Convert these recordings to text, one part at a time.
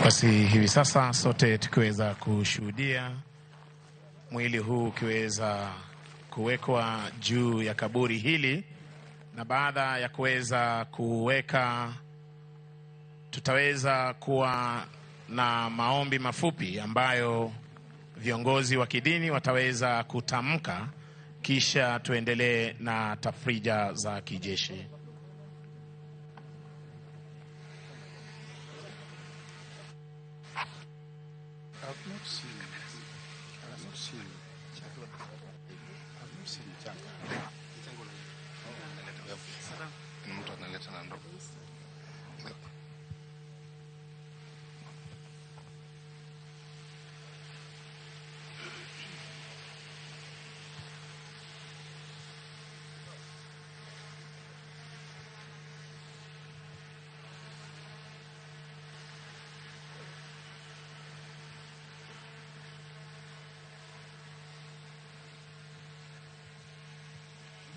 Basi hivi sasa sote tukiweza kushuhudia mwili huu ukiweza kuwekwa juu ya kaburi hili, na baada ya kuweza kuweka tutaweza kuwa na maombi mafupi ambayo viongozi wa kidini wataweza kutamka, kisha tuendelee na tafrija za kijeshi.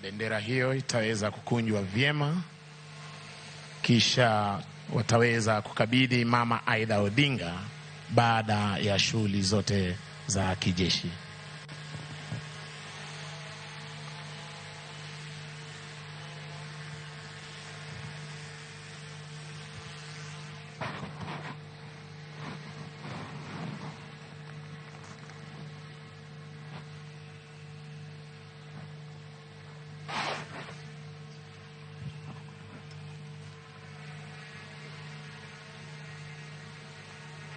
Bendera hiyo itaweza kukunjwa vyema, kisha wataweza kukabidhi Mama Raila Odinga baada ya shughuli zote za kijeshi.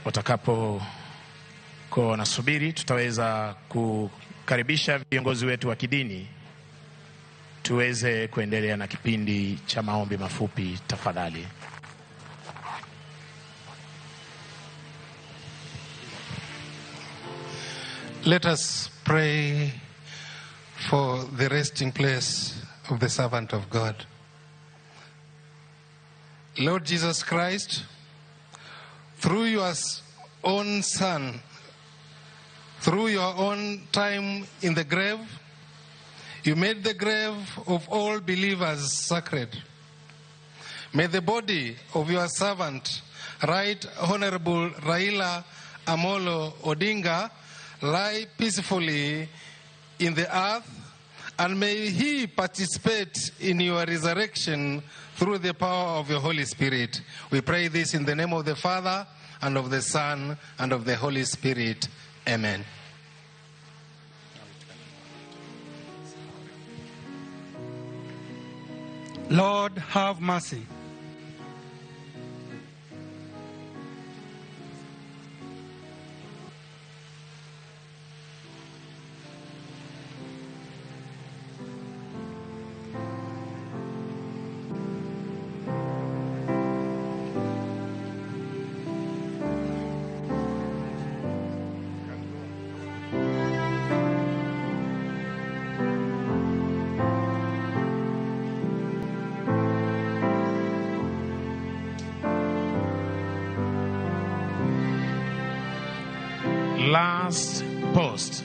Watakapo kwa wanasubiri, tutaweza kukaribisha viongozi wetu wa kidini tuweze kuendelea na kipindi cha maombi mafupi tafadhali. Let us pray for the resting place of the servant of God. Lord Jesus Christ, through your own Son, through your own time in the grave, you made the grave of all believers sacred. May the body of your servant, Right Honorable Raila Odinga, lie peacefully in the earth, and may he participate in your resurrection through the power of your Holy Spirit. We pray this in the name of the Father, and of the Son, and of the Holy Spirit. Amen. Lord, have mercy. Last post.